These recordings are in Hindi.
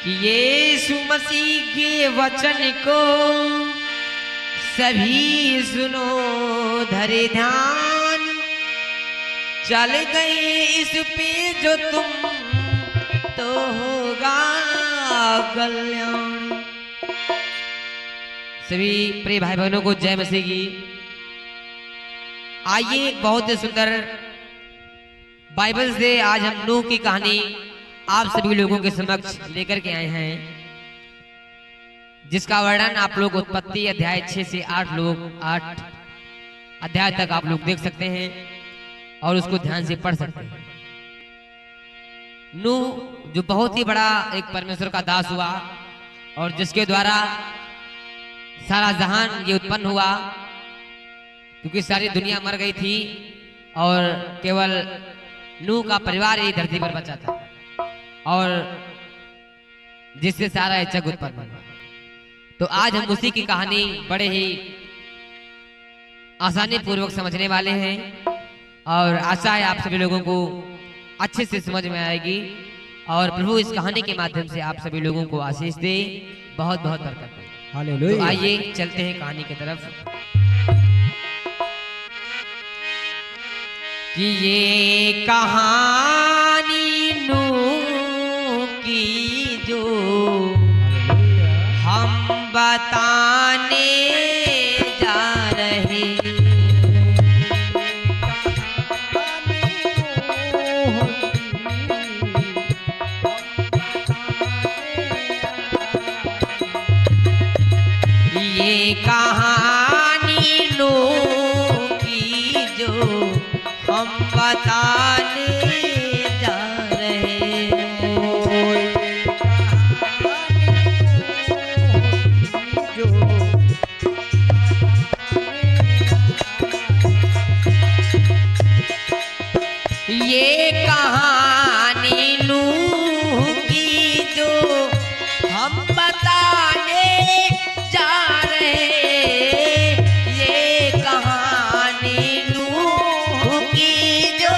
कि यीशु मसीह के वचन को सभी सुनो धरे ध्यान। चल गए इस पे जो तुम तो होगा कल्याण। सभी प्रिय भाई बहनों को जय मसीह की। आइए एक बहुत ही सुंदर बाइबल से आज हम नूह की कहानी आप सभी लोगों के समक्ष लेकर के आए हैं, जिसका वर्णन आप लोग उत्पत्ति अध्याय 6 से 8 अध्याय तक आप लोग देख सकते हैं और उसको ध्यान से पढ़ सकते हैं। नूह जो बहुत ही बड़ा एक परमेश्वर का दास हुआ और जिसके द्वारा सारा जहान ये उत्पन्न हुआ, क्योंकि सारी दुनिया मर गई थी और केवल नूह का परिवार ही धरती पर बचा था और जिससे सारा जग उत्पन्न हुआ। तो आज हम उसी की कहानी बड़े ही आसानी पूर्वक समझने वाले हैं और आशा है आप सभी लोगों को अच्छे से समझ में आएगी और प्रभु इस कहानी के माध्यम से आप सभी लोगों को आशीष दे, बहुत बहुत बरकत दे। हालेलुया। तो आइए चलते हैं कहानी की तरफ। कि ये कहानी नूह की जो हम बताने जा रहे, ये कहानी नूह की जो हम बताने जा रहे, ये कहानी नूह की जो हम बताने जा रहे, ये कहानी नूह की जो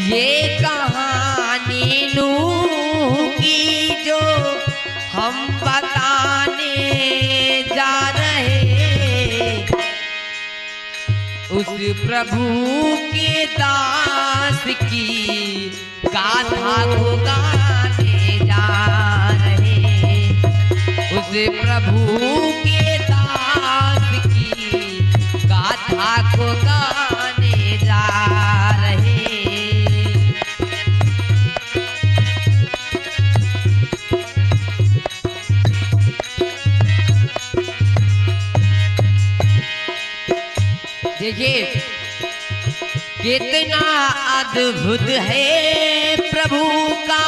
ये कहानी नूह की जो हम बताने जा रहे, उस प्रभु के दास की गाथा को गाने जा रहे, उस प्रभु के दास की गाथा को गाने जा रहे। देखिए कितना अद्भुत है प्रभु का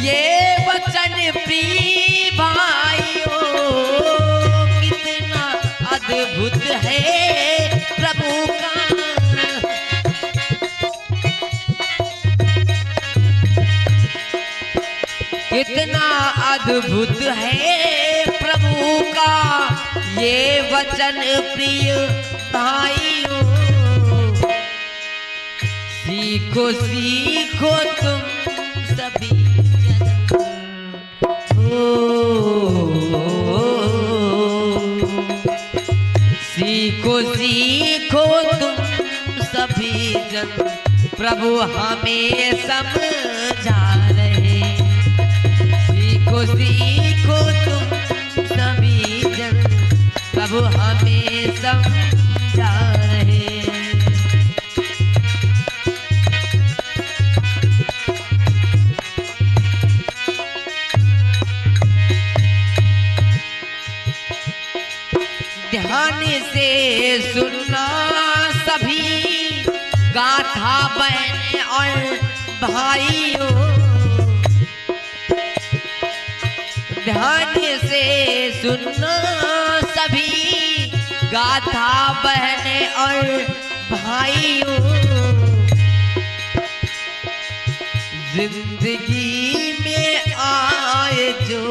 ये वचन प्रिय भाइयों, कितना अद्भुत है प्रभु का, कितना अद्भुत है प्रभु का ये वचन प्रिय भाइयों। सीखो सीखो तुम सभी जन, सीखो सीखो तुम सभी जन, प्रभु हमें समझा रहे, सीखो सीखो तुम सभी जन, प्रभु हमें समझा रहे। ध्यान से सुनना सभी गाथा बहन और भाइयों, ध्यान से सुनना सभी गाथा बहन और भाइयों। जिंदगी में आए जो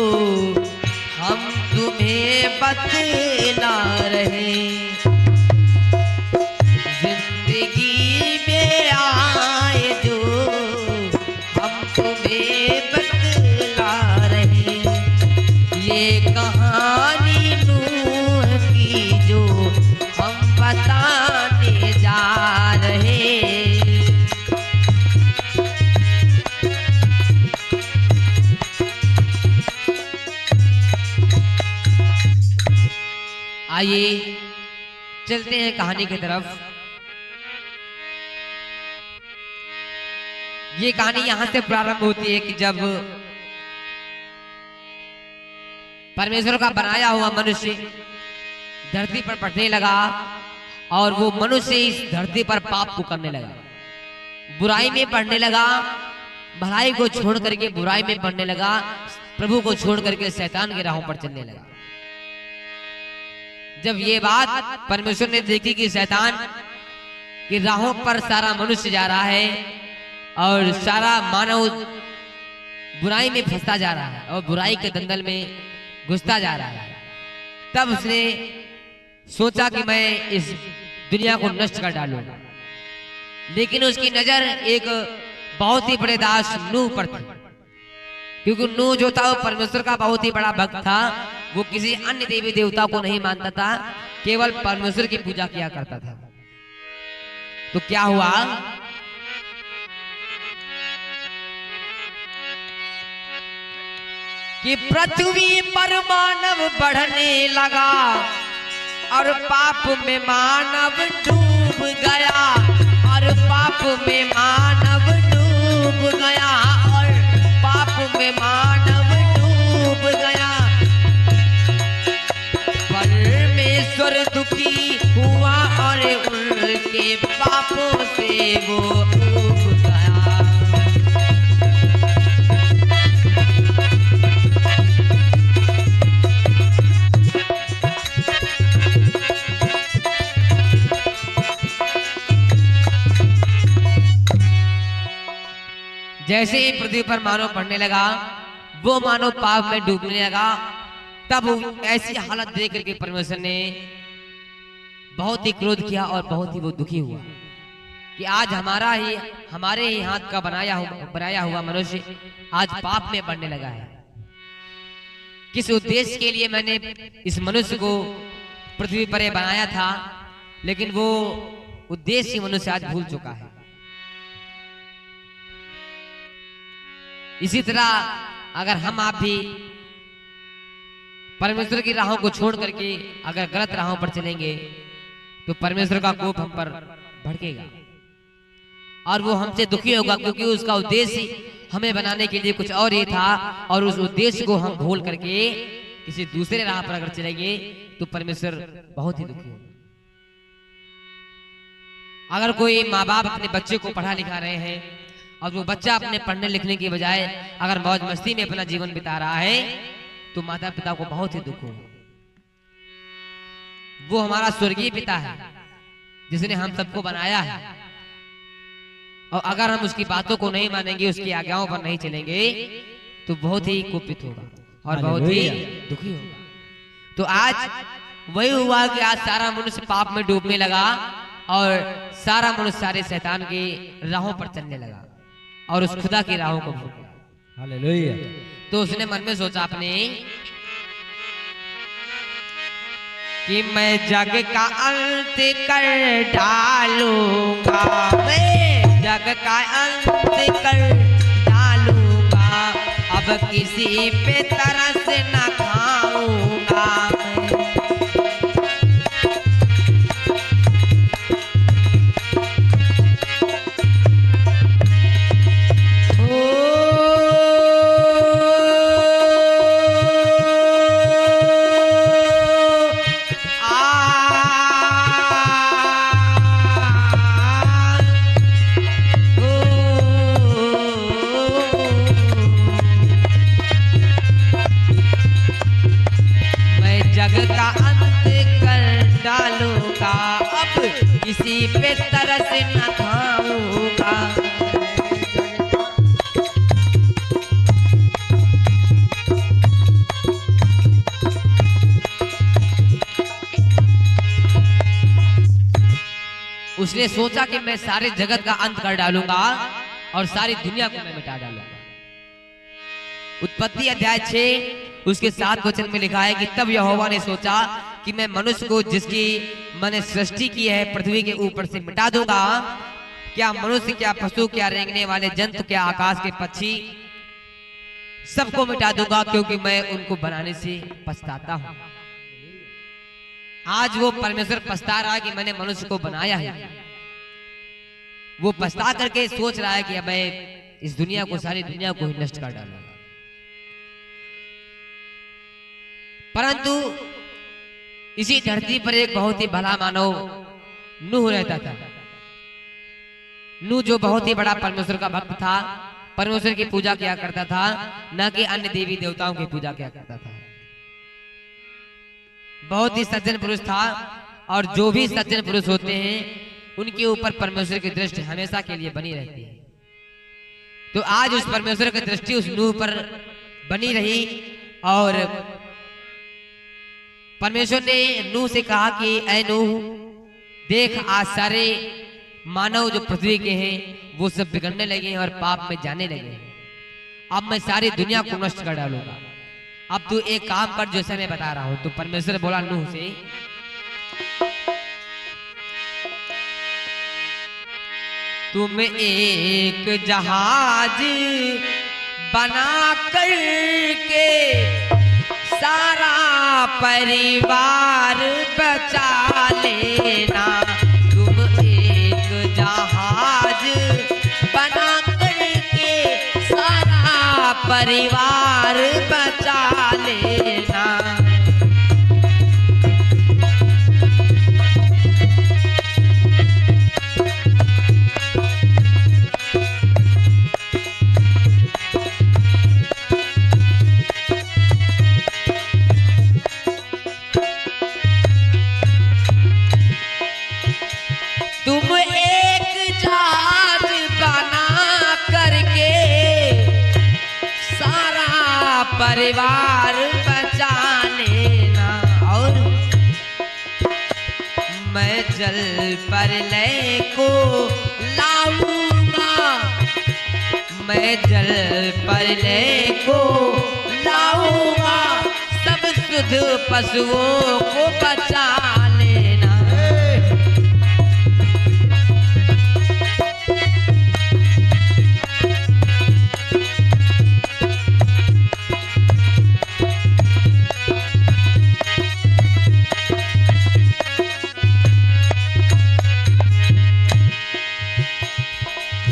हम तुम्हें बतला रहे, जिंदगी में आइए चलते हैं कहानी की तरफ। ये कहानी यहां से प्रारंभ होती है कि जब परमेश्वर का बनाया हुआ मनुष्य धरती पर बढ़ने लगा और वो मनुष्य इस धरती पर पाप को करने लगा, बुराई में बढ़ने लगा, भलाई को छोड़ करके बुराई में बढ़ने लगा, प्रभु को छोड़ करके शैतान के राहों पर चलने लगा। जब ये बात परमेश्वर ने देखी कि शैतान की राहों पर सारा मनुष्य जा रहा है और सारा मानव बुराई में फंसता जा रहा है और बुराई के दंगल में घुसता जा रहा है, तब उसने सोचा कि मैं इस दुनिया को नष्ट कर डालूंगा। लेकिन उसकी नजर एक बहुत ही बड़े दास नूह पर थी, क्योंकि नूह जो था वो परमेश्वर का बहुत ही बड़ा भक्त था। वो किसी अन्य देवी देवता को नहीं मानता था, केवल परमेश्वर की पूजा किया करता था। तो क्या हुआ कि पृथ्वी पर मानव बढ़ने लगा और पाप में मानव डूब गया, और पाप में मानव डूब गया, और पाप में मानव डूब गया। परमेश्वर दुखी हुआ और उनके पापों से वो ऊब गया। जैसे ही पृथ्वी पर मानव बढ़ने लगा, वो मानव पाप में डूबने लगा, तब ऐसी हालत देख करके परमेश्वर ने बहुत ही क्रोध किया और बहुत ही वो दुखी हुआ कि आज हमारे ही हाथ का बनाया हुआ मनुष्य आज पाप में बढ़ने लगा है। किस उद्देश्य के लिए मैंने इस मनुष्य को पृथ्वी पर बनाया था, लेकिन वो उद्देश्य मनुष्य आज भूल चुका है। इसी तरह अगर हम आप भी परमेश्वर की राहों को छोड़ करके अगर गलत राहों पर चलेंगे तो परमेश्वर का कोप हम पर भड़केगा और वो हमसे दुखी होगा, क्योंकि उसका उद्देश्य हमें बनाने के लिए कुछ और ही था, और उस उद्देश्य को हम भूल करके किसी दूसरे राह पर अगर चलेंगे तो परमेश्वर बहुत ही दुखी होगा। अगर कोई माँ बाप अपने बच्चे को पढ़ा लिखा रहे हैं और वो बच्चा अपने पढ़ने लिखने की बजाय अगर मौज मस्ती में अपना जीवन बिता रहा है तो माता पिता को बहुत ही दुख होगा। वो हमारा स्वर्गीय पिता है जिसने हम सबको बनाया है, और अगर हम उसकी बातों को नहीं मानेंगे, उसकी आज्ञाओं पर नहीं चलेंगे तो बहुत ही कुपित होगा और बहुत ही दुखी होगा। तो आज वही हुआ कि आज सारा मनुष्य पाप में डूबने लगा और सारा मनुष्य सारे शैतान की राहों पर चलने लगा और उस खुदा की राहों को भूल गया। हालेलुया। तो उसने मन में सोचा अपने कि मैं जग का अंत कर डालूंगा, मैं जग का अंत कर डालूंगा, अब किसी पे तरस न खाऊंगा। किसी पे तरस न खाऊंगा। उसने सोचा कि मैं सारे जगत का अंत कर डालूंगा और सारी दुनिया को मैं मिटा डालूंगा। उत्पत्ति अध्याय 6 उसके 7 वचन में लिखा है कि तब यहोवा ने सोचा कि मैं मनुष्य को जिसकी मैंने सृष्टि की है पृथ्वी के ऊपर से मिटा दूंगा। क्या मनुष्य, क्या पशु, क्या रेंगने वाले जंतु, क्या आकाश के पक्षी, सबको मिटा दूंगा, क्योंकि मैं उनको बनाने से पछताता हूं। आज वो परमेश्वर पछता रहा है कि मैंने मनुष्य को बनाया है। वो पछता करके सोच रहा है कि अब मैं इस दुनिया को, सारी दुनिया को ही नष्ट कर डालूंगा। परंतु इसी धरती पर एक बहुत ही भला मानव नूह रहता था। नूह जो बहुत ही बड़ा परमेश्वर का भक्त था, परमेश्वर की पूजा किया करता था, न कि अन्य देवी देवताओं की पूजा किया करता था। बहुत ही सज्जन पुरुष था, और जो भी सज्जन पुरुष होते हैं उनके ऊपर परमेश्वर की दृष्टि हमेशा के लिए बनी रहती है। तो आज उस परमेश्वर की दृष्टि उस नूह पर बनी रही, और परमेश्वर ने नूह से कहा कि ऐ नूह, देख आज सारे मानव जो पृथ्वी के हैं वो सब बिगड़ने लगे हैं और पाप में जाने लगे हैं। अब मैं सारी दुनिया को नष्ट कर डालूंगा। अब तू एक काम कर जैसे मैं बता रहा हूं। तो परमेश्वर बोला नूह से, तुम एक जहाज बना करके सारा परिवार बचा लेना। तुम एक जहाज बना करके सारा परिवार बचा लेना। परिवार बचा लेना, और मैं जल प्रलय को लाऊंगा। मैं जल प्रलय को लाऊंगा, सब शुद्ध पशुओं को बचा लेना।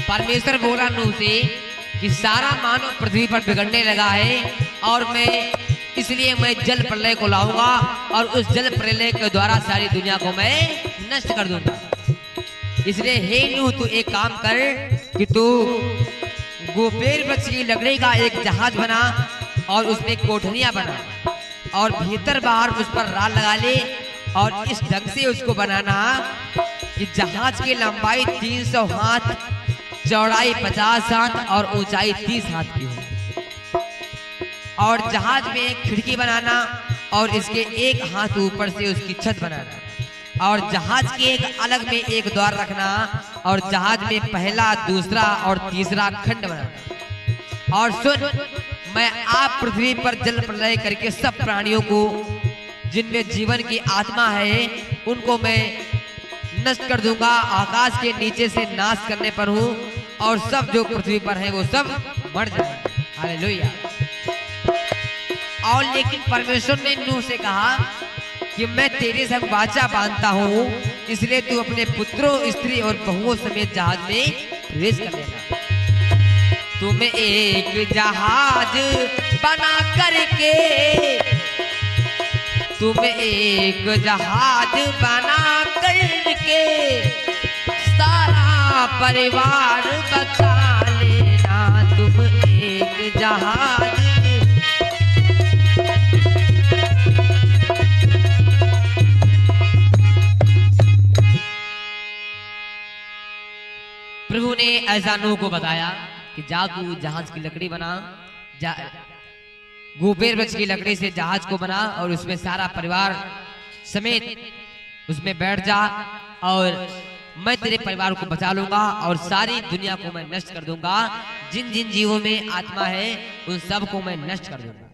परमेश्वर बोला नूह से कि सारा मानव पृथ्वी पर बिगड़ने लगा है, और इसलिए मैं जल प्रलय को लाऊंगा, और उस जल प्रलय के द्वारा सारी दुनिया को मैं नष्ट कर दूंगा। इसलिए हे नूह, तू एक काम कर कि तू गोपेर वृक्ष की लकड़ी का एक जहाज बना, और उसमें कोठनियां बना, और भीतर बाहर उस पर राल लगा ले, और इस ढंग से उसको बनाना कि जहाज की लंबाई 300 हाथ, चौड़ाई 50 हाथ और ऊंचाई 30 हाथ की हो। और जहाज में एक खिड़की बनाना, और इसके एक हाथ ऊपर से उसकी छत बनाना, और जहाज के एक अलग में एक द्वार रखना, और जहाज में पहला, दूसरा और तीसरा खंड बनाना। और सुन, मैं आप पृथ्वी पर जल प्रलय करके सब प्राणियों को जिनमें जीवन की आत्मा है उनको मैं नष्ट कर दूंगा। आकाश के नीचे से नाश करने पर हूँ, और सब जो पृथ्वी पर है वो सब मर जाएंगे। हालेलुया। और लेकिन परमेश्वर ने नूह से कहा कि मैं तेरे संग वाचा बांधता हूँ, इसलिए तू अपने पुत्रों, स्त्री और बहुओं समेत जहाज में प्रवेश कर लेना। तुम एक जहाज बना करके, तुम एक जहाज बना करके सारा परिवार बचा लेना। तुम एक जहाज प्रभु ने ऐसा नूह को बताया कि जा तू जहाज की लकड़ी बना, गोपेर वृक्ष की लकड़ी से जहाज को बना, और उसमें सारा परिवार समेत उसमें बैठ जा, और मैं तेरे परिवार को बचा लूंगा, और सारी दुनिया को मैं नष्ट कर दूंगा। जिन जिन जीवों में आत्मा है उन सब को मैं नष्ट कर दूंगा।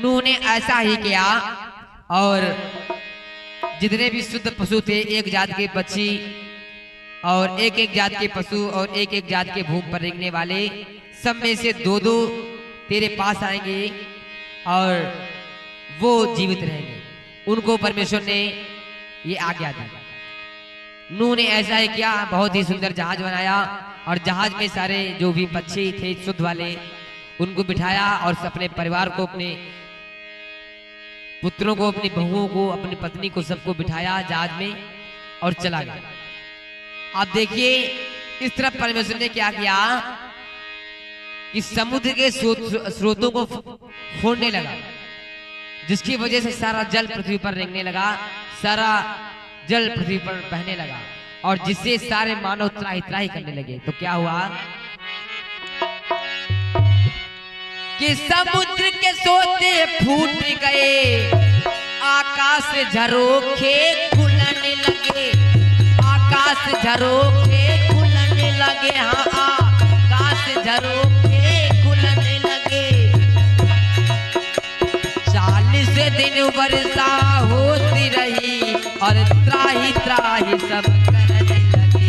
नूह ने ऐसा ही किया, और जितने भी शुद्ध पशु थे, एक जात के पक्षी और एक एक जात के पशु और एक एक जात के भूमि पर रेंगने वाले, सब में से 2-2 तेरे पास आएंगे, और वो जीवित रहेंगे। उनको परमेश्वर ने ये आज्ञा दी। नूह ने ऐसा ही किया, बहुत ही सुंदर जहाज बनाया और जहाज में सारे जो भी पक्षी थे शुद्ध वाले उनको बिठाया और अपने परिवार को, अपने पुत्रों को, अपनी बहुओं को, अपनी पत्नी को, सबको बिठाया जहाज में और चला गया। आप देखिए इस तरफ परमेश्वर ने क्या किया कि समुद्र के स्रोतों को फोड़ने लगा, जिसकी वजह से सारा जल पृथ्वी पर रेंगने लगा, सारा जल पृथ्वी पर बहने लगा और जिससे सारे मानव त्राही त्राही करने लगे। तो क्या हुआ कि समुद्र के सोते फूट गए, आकाश झरोखे खुलने लगे, आकाश झरोखे खुलने लगे, हाँ आकाश झरोखे खुलने लगे। 40 दिन वर्षा होती रही और त्राही त्राही सब करने लगे।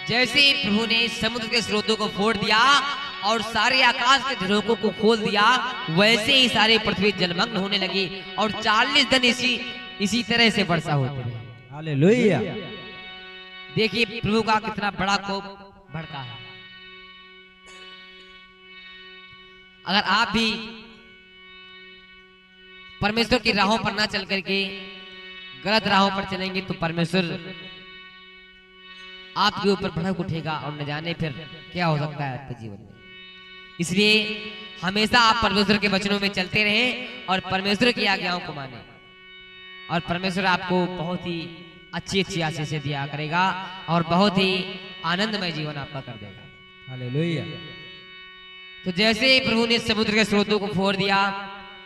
जैसे ही प्रभु ने समुद्र के स्रोतों को फोड़ दिया और सारे आकाश के झरोखों को खोल दिया, वैसे ही सारे पृथ्वी जलमग्न होने लगी और 40 दिन इसी तरह से वर्षा होती रही। हालेलुया। देखिए प्रभु का कितना बड़ा कोप भड़का है। अगर आप भी परमेश्वर की राहों पर ना चल करके गलत राहों पर चलेंगे तो परमेश्वर आपके ऊपर भड़क उठेगा और न जाने फिर क्या हो सकता है आपके जीवन में। इसलिए हमेशा आप परमेश्वर के वचनों में चलते रहें और परमेश्वर की आज्ञाओं को माने और परमेश्वर आपको बहुत ही अच्छी अच्छी आशीषें दिया करेगा और बहुत ही आनंदमय जीवन आपका कर देगा। हालेलुया। तो जैसे ही प्रभु ने समुद्र के स्रोतों को फोड़ दिया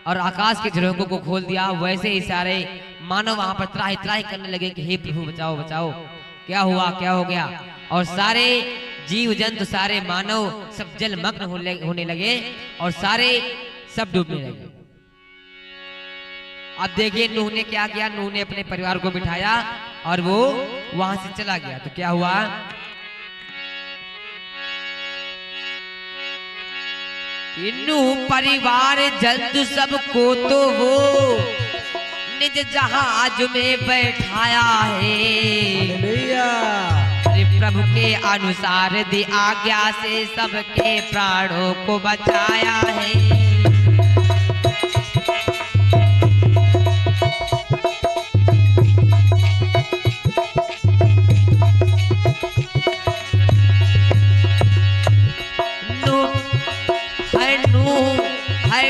और आकाश के झरोखों को खोल दिया, वैसे ही सारे मानव वहां पर त्राही त्राही करने लगे कि हे प्रभु बचाओ बचाओ, क्या हुआ, क्या हो गया। और सारे जीव जंतु, सारे मानव सब जलमग्न होने लगे और सारे सब डूबने लगे। अब देखिए नूह ने क्या किया। नूह ने अपने परिवार को बिठाया और वो वहां से चला गया। तो क्या हुआ कि नूह परिवार जंतु सबको तो वो निज जहाज में बैठाया है। हालेलुया। प्रभु के अनुसार दी आज्ञा से सबके प्राणों को बचाया है।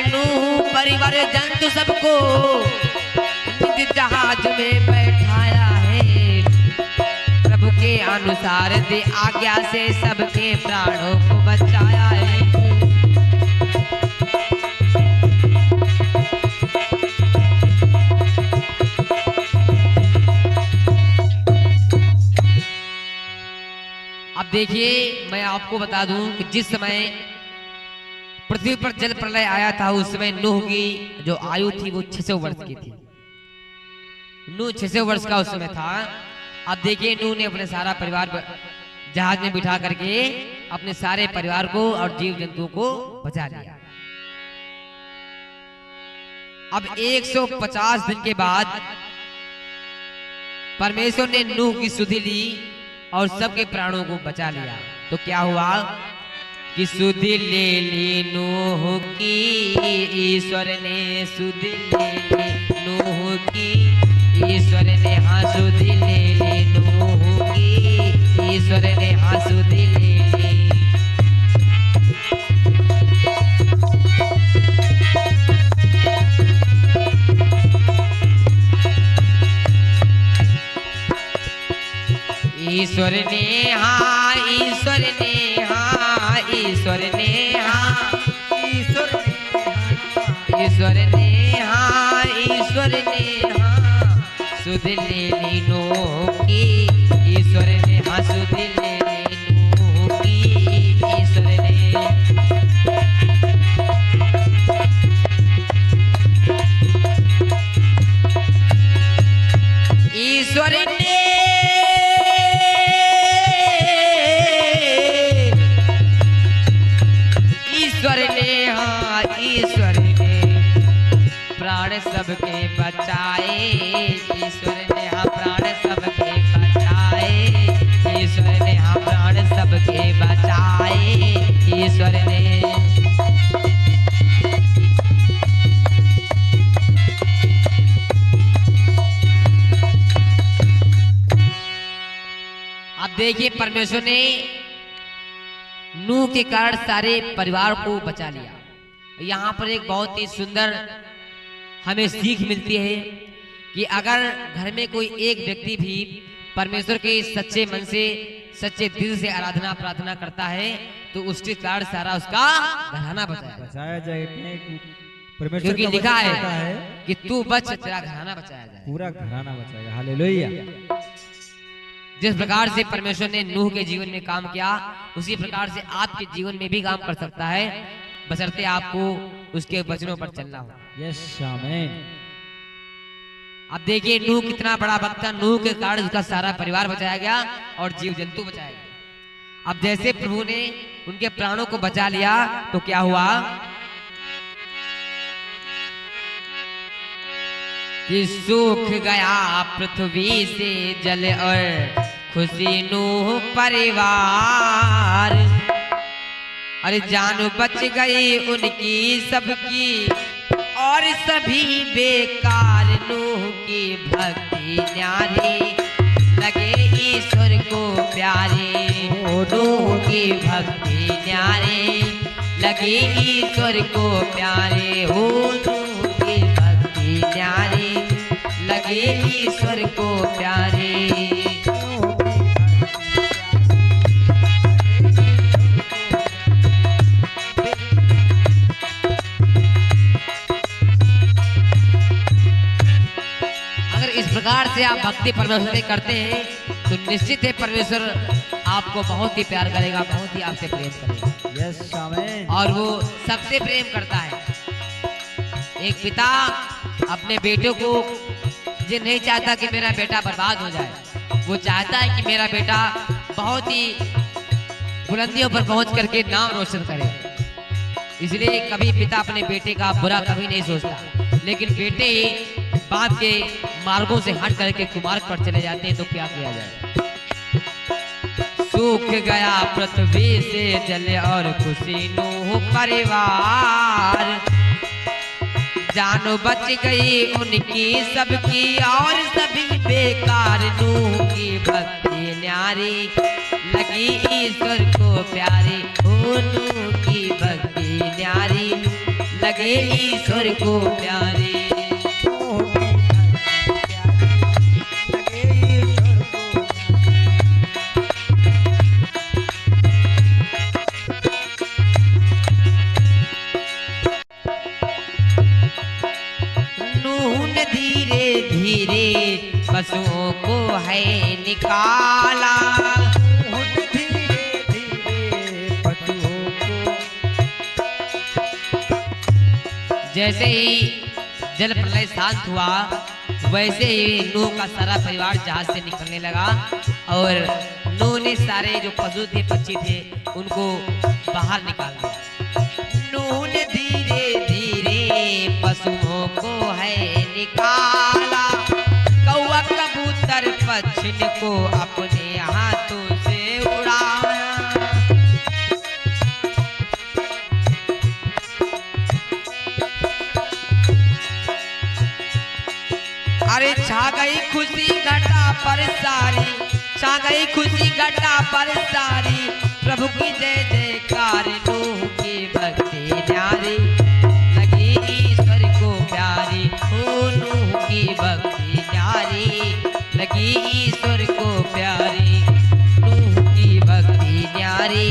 नूह परिवार जंतु सबको जहाज में बैठाया है। प्रभु के अनुसार दे आज्ञा से सबके प्राणों को बचाया है। अब देखिए मैं आपको बता दूं कि जिस समय पृथ्वी पर जल प्रलय आया था उस समय नूह की जो आयु थी वो 600 वर्ष की थी। नूह 600 वर्ष का उस समय था। अब देखिए नूह ने अपने सारा परिवार जहाज में बिठा करके अपने सारे परिवार को और जीव जंतुओं को बचा लिया। अब 150 दिन के बाद परमेश्वर ने नूह की सुधि ली और सबके प्राणों को बचा लिया। तो क्या हुआ कि सुधि ले ली नूह की, ईश्वर ने सुधि ले ली नूह की, ईश्वर ने हाँ सुधि ले ली नूह की, ईश्वर ने हाँ सुधि ले ली। ईश्वर ने हाँ, ईश्वर ने हाँ, ईश्वर ने हाँ, ईश्वर ने हाँ, ईश्वर ने हाँ सुध ले ली नूह की, ईश्वर ने हाँ सुध ले ली नूह की, ईश्वर ने। अब देखिए परमेश्वर ने नूह के कारण सारे परिवार को बचा लिया। यहाँ पर एक बहुत ही सुंदर हमें सीख मिलती है कि अगर घर में कोई एक व्यक्ति भी परमेश्वर के सच्चे मन से सच्चे दिल से आराधना प्रार्थना करता है तो उसके कारण सारा उसका घराना बचाया जाए। क्योंकि लिखा है कि तू बच तेरा घराना बचाया जाए, पूरा घराना बचाएगा। हालेलुया। जिस प्रकार से परमेश्वर ने नूह के जीवन में काम किया उसी प्रकार से आपके जीवन में भी काम कर सकता है, बशर्ते आपको उसके वचनों पर चलना हो। यस आमीन। अब देखिए नूह कितना बड़ा भक्त था, नूह के कारण उसका सारा परिवार बचाया गया और जीव जंतु बचाया गया। अब जैसे प्रभु ने उनके प्राणों को बचा लिया तो क्या हुआ कि सूख गया पृथ्वी से जल और खुशी नूह परिवार। अरे जान बच गई उनकी सबकी और सभी बेकार नूह की भक्ति न्यारी लगे ईश्वर को प्यारे। नूह की भक्ति न्यारे लगे ईश्वर को प्यारे। हो नूह की भक्ति न्यारे लगे ईश्वर को प्यारे। इस प्रकार से आप भक्ति परमेश्वर से करते हैं तो निश्चित है परमेश्वर आपको बहुत ही प्यार करेगा, बहुत ही आपसे प्रेम करेगा। यस आमीन। और वो सबसे प्रेम करता है। एक पिता अपने बेटे को ये नहीं चाहता कि मेरा बेटा बर्बाद हो जाए, वो चाहता है कि मेरा बेटा बहुत ही बुलंदियों पर पहुंच करके नाम रोशन करे। इसलिए कभी पिता अपने बेटे का बुरा कभी नहीं सोचता, लेकिन बेटे बाप के मार्गों से हट करके कुमार्ग पर चले जाते हैं तो क्या किया जाए। सूख गया पृथ्वी से जल और खुशी नूह परिवार। जानो बच गई उनकी सबकी और सभी बेकार नूह की भक्ति न्यारी लगी ईश्वर को प्यारी। ओ नूह की भक्ति न्यारी लगे ईश्वर को प्यारी। धीरे धीरे पशुओं को है निकाला। धीरे धीरे पशुओं को। जैसे ही जल प्रलय शांत हुआ वैसे ही नूह का सारा परिवार जहाज से निकलने लगा और नूह ने सारे जो पशु थे पक्षी थे उनको बाहर निकाल दिया। नूह ने धीरे धीरे पशुओं को है निकाला। कौवा कबूतर पक्षी को अपने हाथों से उड़ाया। अरे छा गई खुशी घटा पर सारी, छा गई खुशी घटा पर सारी। प्रभु की जय जयकार नूह की भक्ति न्यारी लगी ईश्वर को प्यारी। ओ नूह की भक्ति न्यारी लगी ईश्वर को प्यारी। नूह की भक्ति न्यारी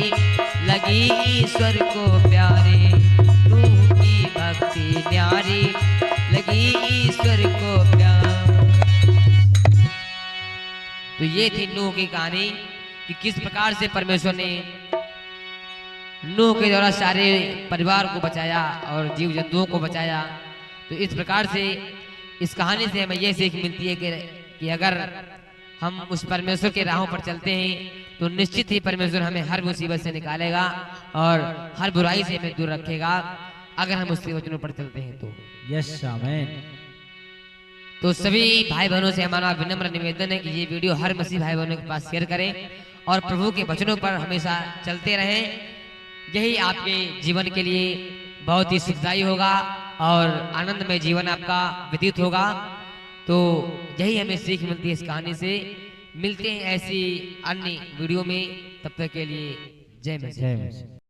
लगी ईश्वर को प्यारी। नूह की भक्ति न्यारी लगी ईश्वर को प्यारी। तो ये थी नूह की कहानी कि किस प्रकार से परमेश्वर ने नूह के द्वारा सारे परिवार को बचाया और जीव जंतुओं को बचाया। तो इस प्रकार से इस कहानी से हमें यह सीख मिलती है कि अगर हम उस परमेश्वर के राहों पर चलते हैं तो निश्चित ही परमेश्वर हमें हर मुसीबत से निकालेगा और हर बुराई से हमें दूर रखेगा अगर हम उसके वचनों पर चलते हैं तो। यस आमीन। तो सभी भाई बहनों से हमारा विनम्र निवेदन है कि ये वीडियो हर मसीह भाई बहनों के पास शेयर करें और प्रभु के वचनों पर हमेशा चलते रहें। यही आपके जीवन के लिए बहुत ही सुखदायी होगा और आनंदमय जीवन आपका व्यतीत होगा। तो यही हमें सीख मिलती है इस कहानी से। मिलते हैं ऐसी अन्य वीडियो में, तब तक के लिए जय मैसी। जय मैसी।